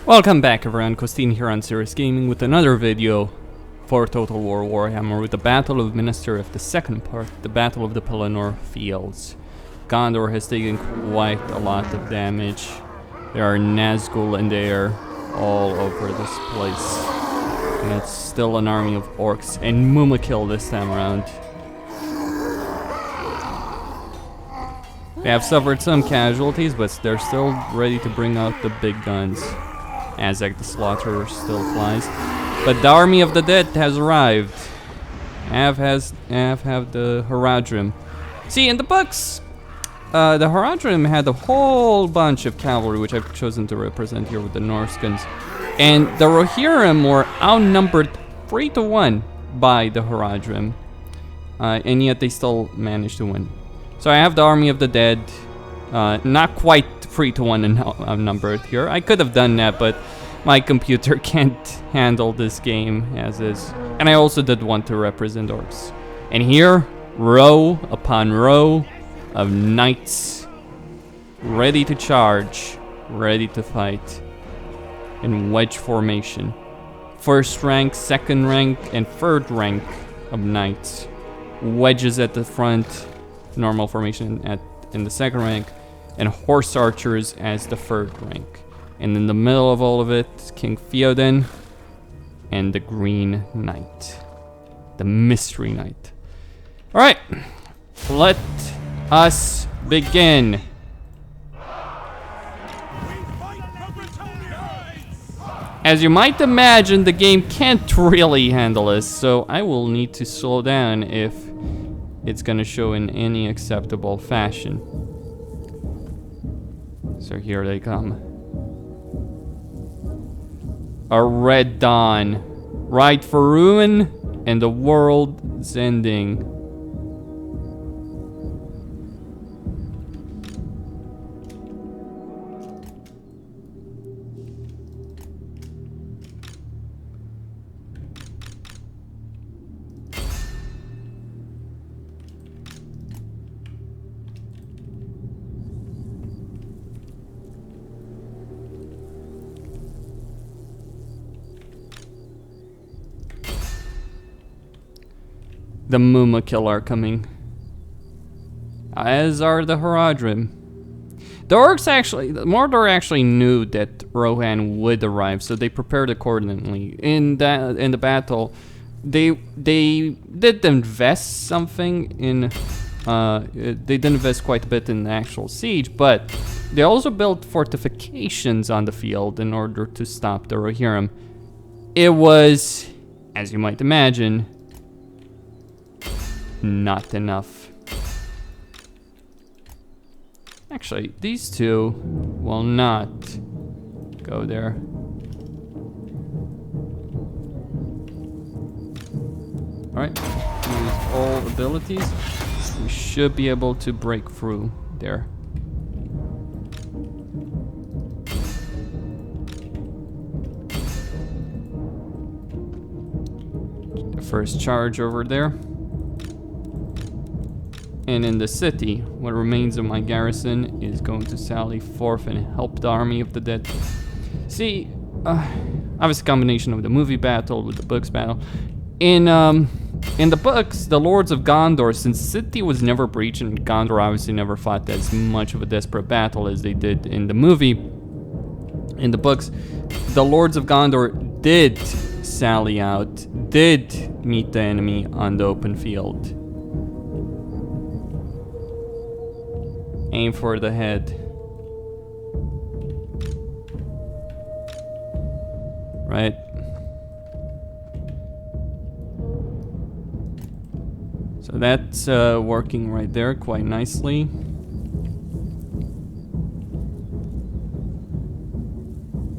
Welcome back everyone, Costin here on Serious Gaming with another video for Total War Warhammer with the Battle of Minas Tirith, the second part, the Battle of the Pelennor Fields. Gondor has taken quite a lot of damage. There are Nazgul in the air all over this place. And it's still an army of orcs and Mumakil this time around. They have suffered some casualties, but they're still ready to bring out the big guns. Azek the Slaughterer still flies. But the army of the dead has arrived. Av have the Haradrim. See, in the books, the Haradrim had a whole bunch of cavalry, which I've chosen to represent here with the Norskins. And the Rohirrim were outnumbered 3-1 by the Haradrim. And yet they still managed to win. So I have the army of the dead, not quite 3-1 outnumbered here. I could have done that, but my computer can't handle this game as is. And I also did want to represent orcs. And here, row upon row of knights, ready to charge, ready to fight, in wedge formation. First rank, second rank, and third rank of knights. Wedges at the front, normal formation in the second rank, and horse archers as the third rank. And in the middle of all of it, King Theoden and the Green Knight, the Mystery Knight. All right, let us begin. As you might imagine, the game can't really handle this, so I will need to slow down if it's gonna show in any acceptable fashion. So here they come. A red dawn, right for ruin and the world's ending. The Mumakil are coming, as are the Haradrim. The orcs Mordor actually knew that Rohan would arrive, so they prepared accordingly. In the battle, they did invest something in. They did invest quite a bit in the actual siege, but they also built fortifications on the field in order to stop the Rohirrim. It was, as you might imagine, not enough. Actually, these two will not go there. Alright, use all abilities. We should be able to break through there. First charge over there. And in the city, what remains of my garrison is going to sally forth and help the army of the dead. See, obviously a combination of the movie battle with the books battle. In the books, the Lords of Gondor, since the city was never breached and Gondor obviously never fought as much of a desperate battle as they did in the movie, in the books, the Lords of Gondor did sally out, did meet the enemy on the open field. Aim for the head. Right. So that's working right there quite nicely.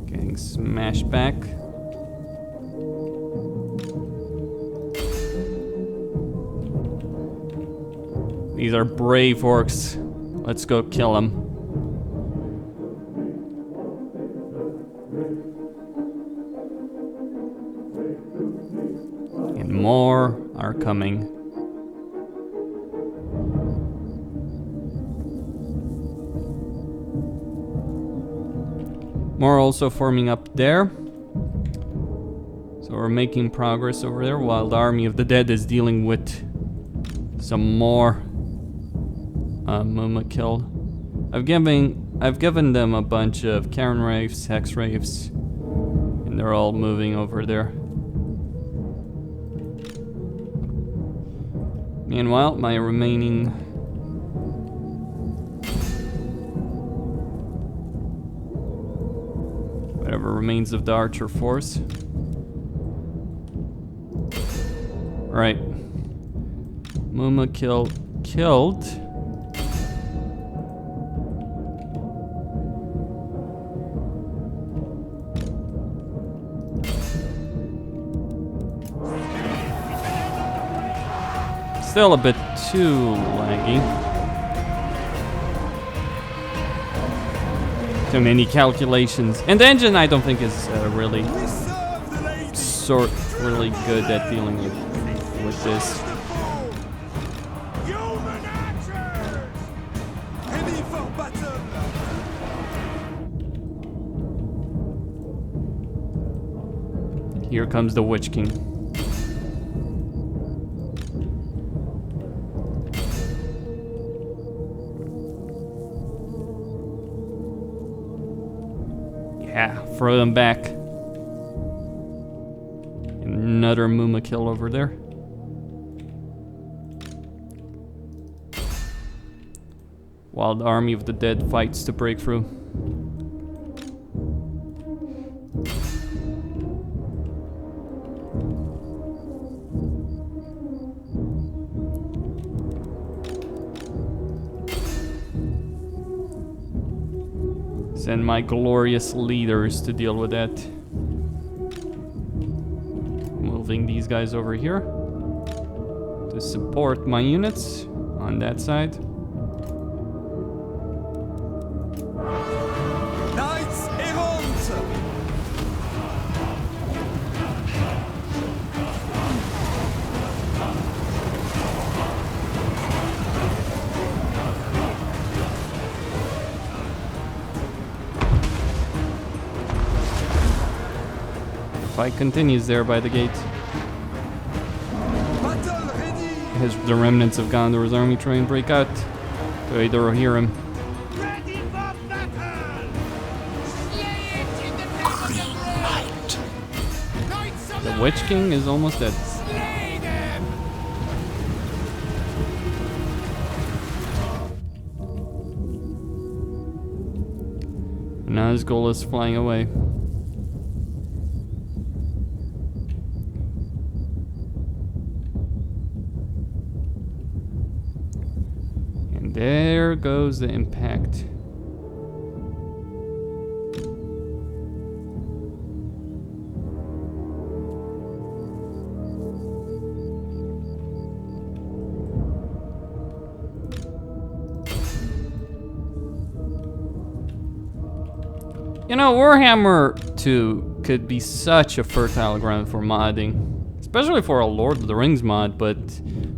Getting smashed back. These are brave orcs. Let's go kill him. And more are coming. More also forming up there. So we're making progress over there while the Army of the Dead is dealing with some more Muma kill. I've given them a bunch of Karen Wraiths, Hex Wraiths, and they're all moving over there. Meanwhile, my remaining whatever remains of the Archer force. Alright. Muma killed. Still a bit too laggy. Too many calculations. And the engine I don't think is really good at dealing with this. Here comes the Witch King. Yeah, throw them back. Another Muma kill over there. While the Army of the Dead fights to break through. Send my glorious leaders to deal with that. Moving these guys over here to support my units on that side. Knights errant! Fight continues there by the gate. As the remnants of Gondor's army try and break out to aid the Rohirrim. Ready for battle! Slay it in the Knights of The Witch King is almost dead. Slay them! And now his goal is flying away. There goes the impact. You know, Warhammer 2 could be such a fertile ground for modding, especially for a Lord of the Rings mod, but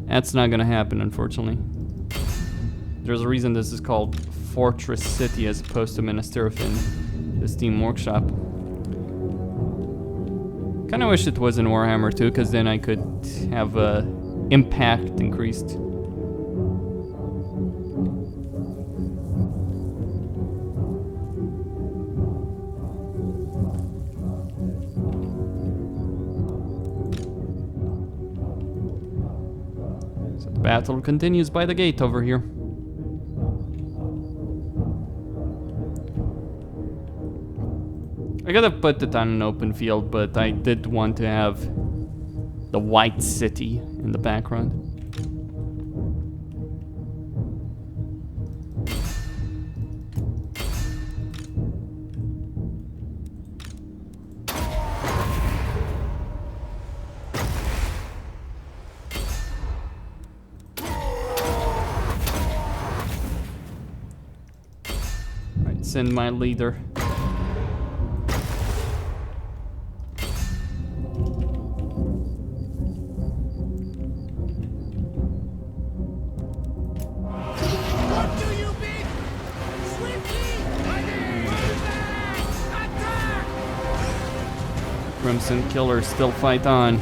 that's not gonna happen, unfortunately. There's a reason this is called Fortress City as opposed to Minas Tirith in the Steam Workshop. Kinda wish it was in Warhammer 2, because then I could have impact increased. So the battle continues by the gate over here. I could have put it on an open field, but I did want to have the White City in the background. Alright, send my leader. Crimson Killers still fight on.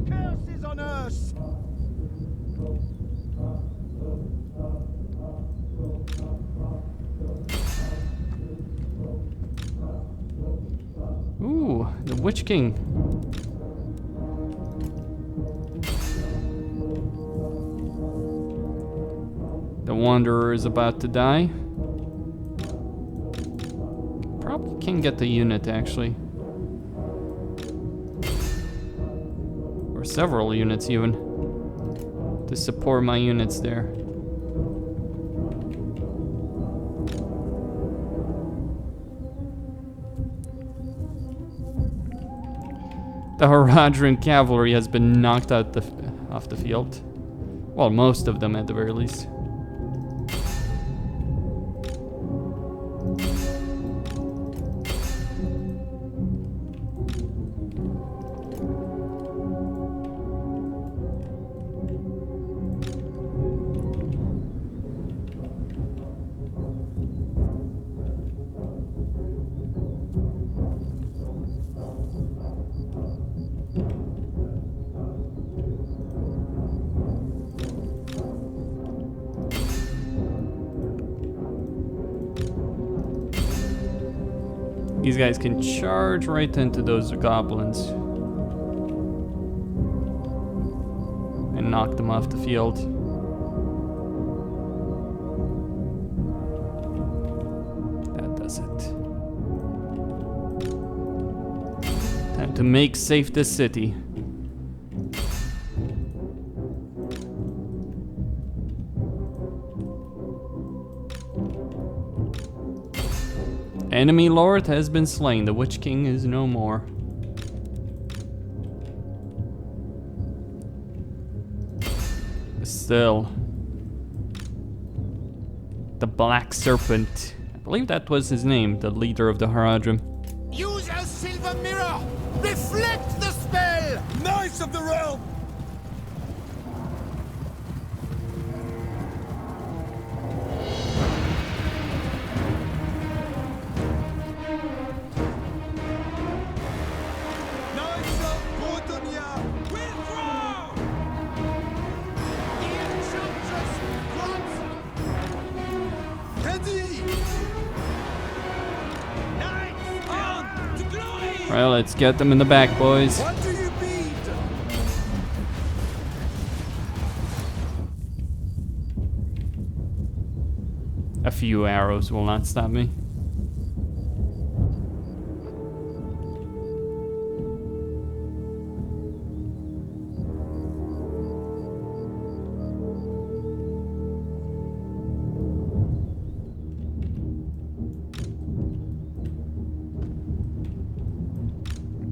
Curses on us! Ooh, the Witch King. The Wanderer is about to die. Probably can get the unit actually. Or several units even. To support my units there. The Haradrim cavalry has been knocked out off the field. Well, most of them at the very least. These guys can charge right into those goblins and knock them off the field. That does it. Time to make safe this city. Enemy lord has been slain. The Witch King is no more. Still. The Black Serpent. I believe that was his name, the leader of the Haradrim. Use a silver mirror! Reflect the spell! Knights of the realm! Knights of Bordonia! Withdraw! The enchantress grants Ready! knights on to glory! Well, let's get them in the back, boys. What do you need? A few arrows will not stop me.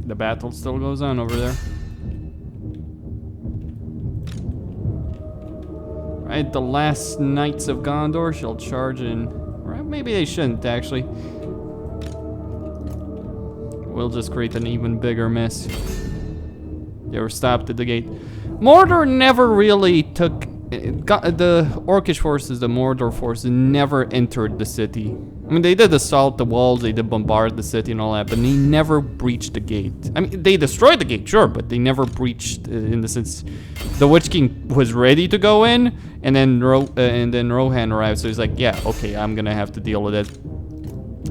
The battle still goes on over there. Right, the last Knights of Gondor shall charge in. Or maybe they shouldn't, actually. We'll just create an even bigger mess. They were stopped at the gate. Mordor never really took... the Orcish forces, the Mordor forces, never entered the city. I mean, they did assault the walls, they did bombard the city and all that, but they never breached the gate. I mean, they destroyed the gate, sure, but they never breached, in the sense... The Witch King was ready to go in, and then Rohan arrived, so he's like, yeah, okay, I'm gonna have to deal with it.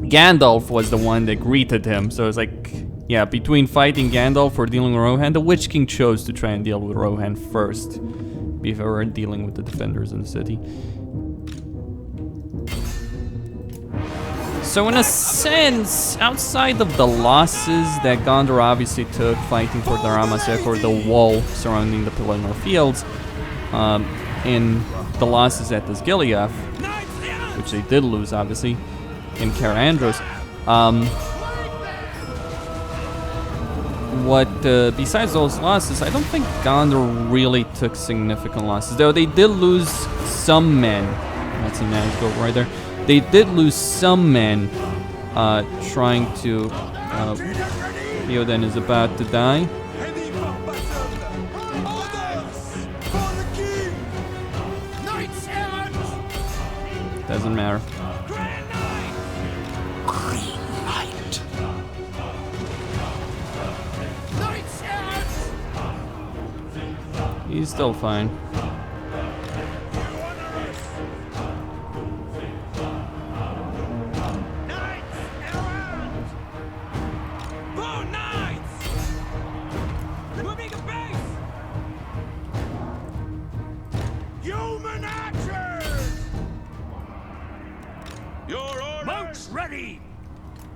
Gandalf was the one that greeted him, so it's like... Yeah, between fighting Gandalf or dealing with Rohan, the Witch King chose to try and deal with Rohan first, before dealing with the defenders in the city. So in a sense, outside of the losses that Gondor obviously took fighting for Daramasek, or the wall surrounding the Pelennor fields, and the losses at Osgiliath, which they did lose obviously, in Caer-Andros, besides those losses, I don't think Gondor really took significant losses. Though they did lose some men. That's a Nazgûl right there. They did lose some men trying to... Theoden is about to die. Ready for battle! Orders! For the king! Knights errant! Doesn't matter. Grand knight! he's still fine. Knights around! Four knights! Moving a base! Human archers! Your orders! Monks ready!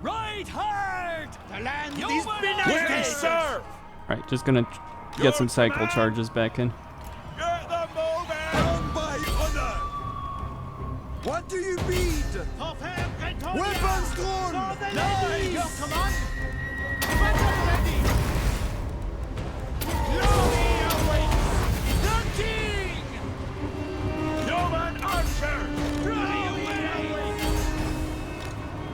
Ride hard! The land is benighted! Sir! Right, just gonna get some cycle charges back in. Get them moving! Bound by honor! What do you need? Weapons drawn! Nice! Your command! Weapons ready! Glory awaits! The king! Human archers! Glory awaits!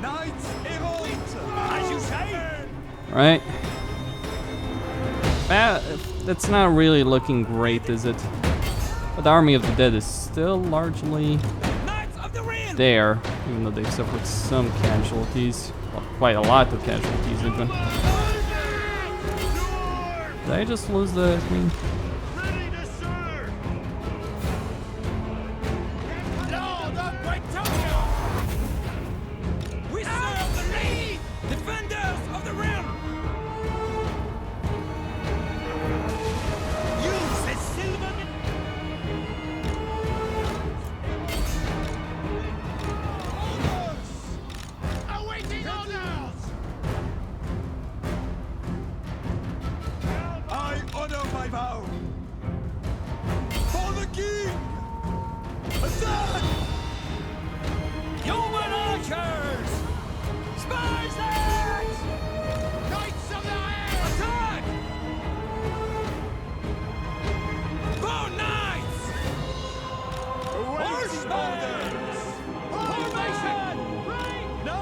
Knights errant! As you say! Right. That's not really looking great, is it? But the Army of the Dead is still largely Knights of the Realm! there, even though they've suffered some casualties. Well, quite a lot of casualties, even. Did I just lose the queen? Ready to serve! Lord of Britonia! We serve the lady! Defenders of the realm! Use the silver... Awaiting orders! I honor my vow! For the king! Attack! Human archers! Spies that! Knights of the air! Attack! Four knights! Awaiting orders! Formation! Right! No!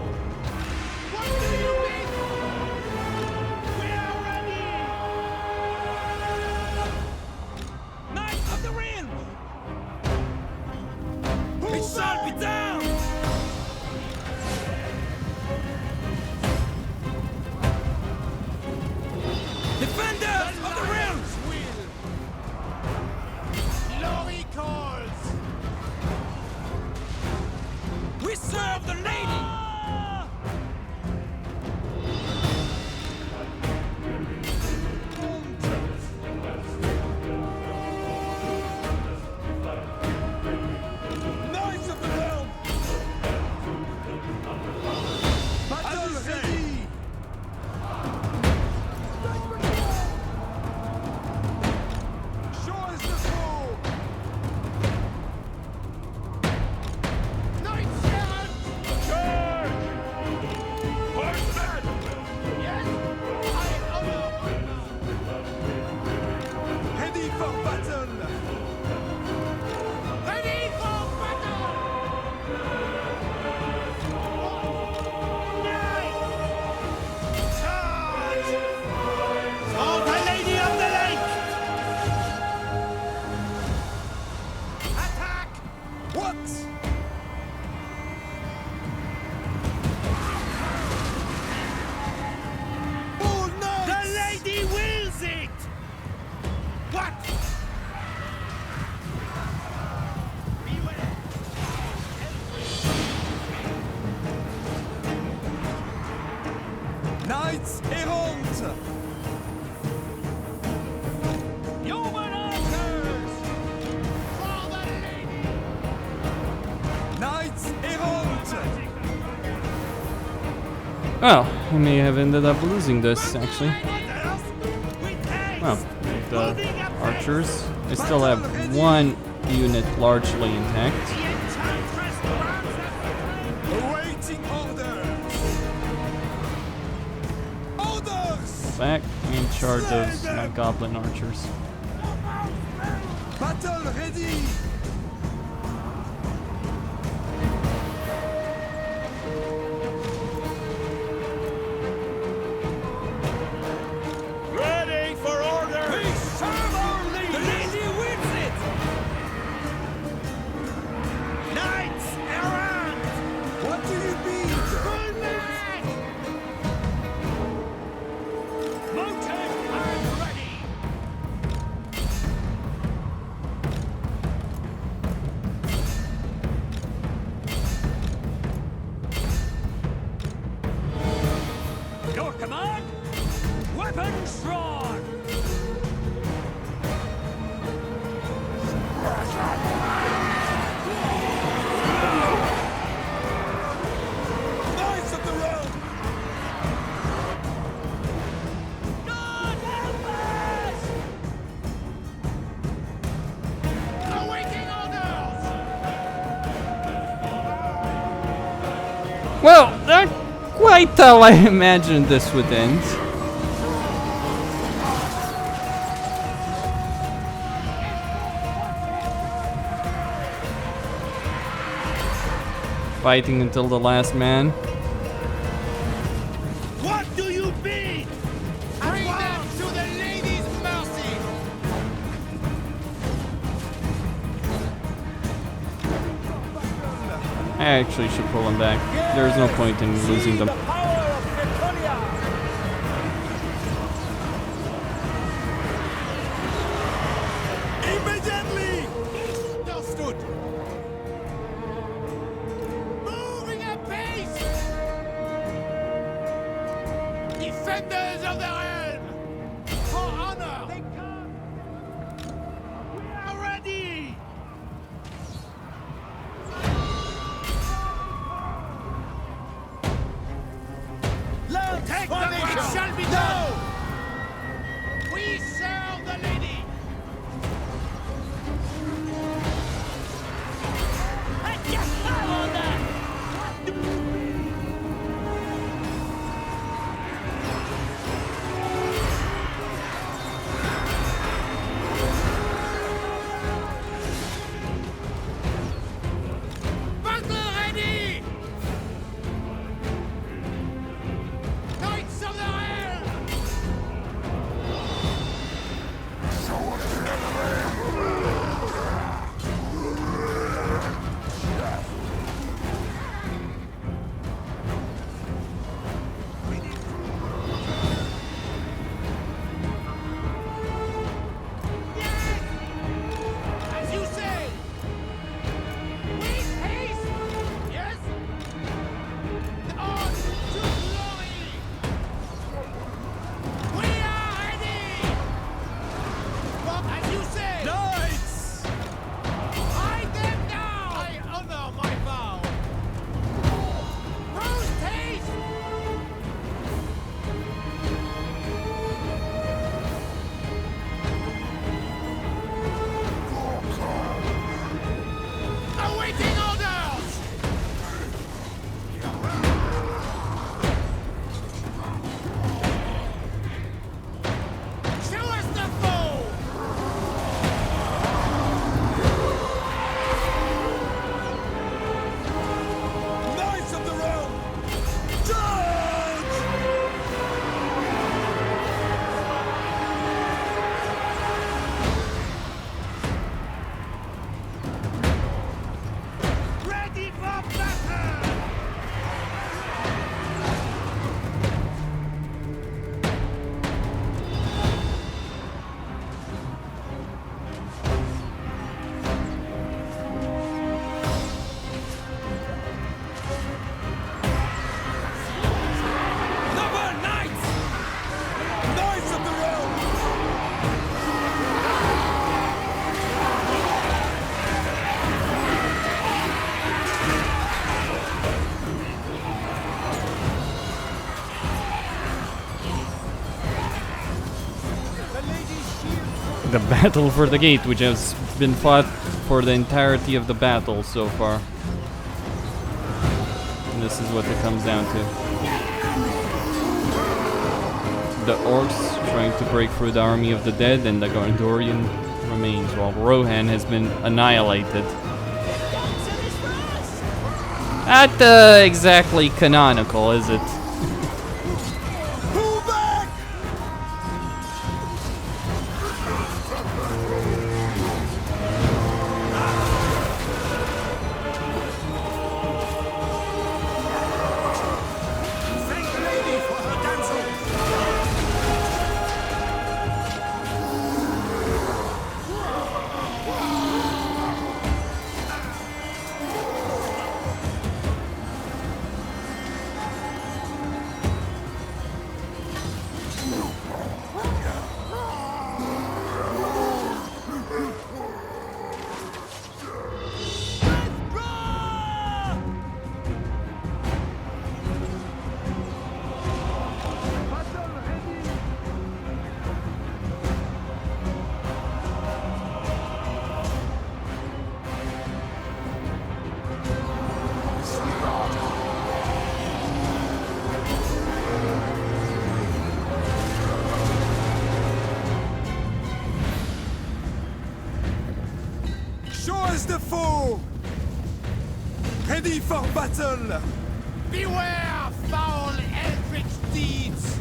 What do you mean? We are ready! Knights of the Realm! It shall be done! Defenders of the realms! Glory calls! We serve the lady! Knights of the realm! Battle ready! Show us the foe! Knights errant! Charge! Horsemen! Yes! I honor! Ready for battle! Ready for battle! Knights! Charge! For the Lady of the Lake! Attack! What? All The knights! lady wills it! What? Knights errant! Human archers! For the lady! Knights errant! Well, we may have ended up losing this, actually. Well, Well, the archers. I still have one unit largely intact. Awaiting orders! Orders! Back and charge those goblin archers. Battle ready! Ready for order! We serve our lady! The lady wins it! command, weapons drawn. Knights of the realm! God help us! Awaiting orders! Well, not quite how I imagined this would end. Fighting until the last man. What do you mean? Bring them to the lady's mercy! I actually should pull him back. There's no point in losing them. The power of Petunia! Immediately! Understood! Moving apace! Defenders of the realm! For honor! They come! We are ready! Lance, Take them! It shall be done! We serve the lady! I just fell on that! Battle ready! Knights of the realm! As you say! With haste! Yes? On to glory! We are ready! But as you say! Knights! Fight them down! I honor my vow! Post haste! Awaiting orders! Show us the foe! Knights of the realm! Charge! Ready for battle! Noble knights! Knights of the realm! The battle for the gate, which has been fought for the entirety of the battle so far. And this is what it comes down to. The orcs trying to break through the army of the dead, and the Gondorian remains, while Rohan has been annihilated. Not exactly canonical, is it? Pull back! Thank the lady for her damsel! ready for battle! Beware foul eldritch deeds!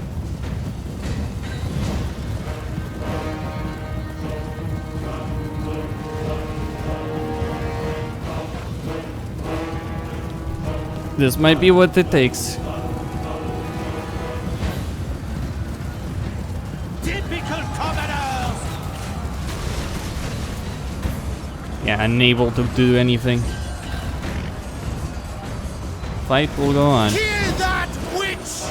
This might be what it takes. Typical commoners! Yeah, unable to do anything. Fight will go on. Kill that witch!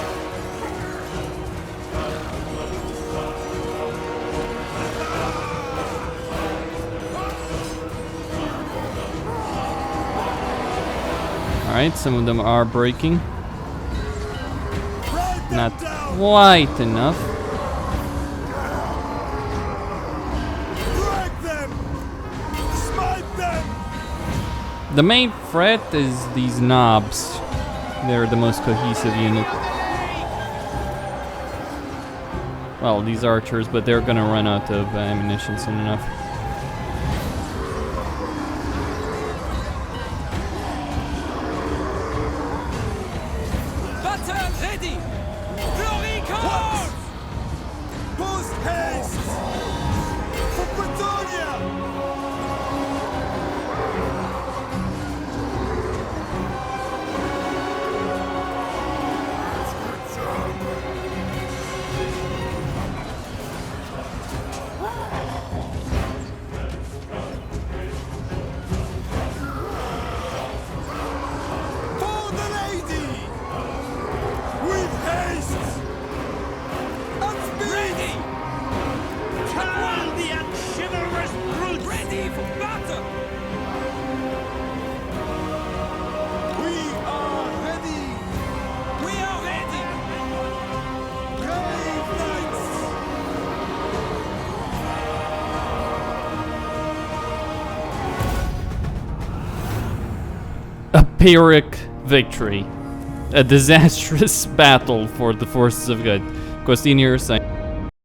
Alright, some of them are breaking. Ride them Not down! quite enough. Drag them! Smite them! The main threat is these knobs. They're the most cohesive unit. Well, these archers, but they're gonna run out of ammunition soon enough. Battle ready! Glory calls! Post haste! For Bretonia! For the lady! With haste! And speed! Ready! Kill the unchivalrous brutes! Ready for battle! We are ready! We are ready! Brave knights! A Pyrrhic victory. A disastrous battle for the forces of good. Costin here saying.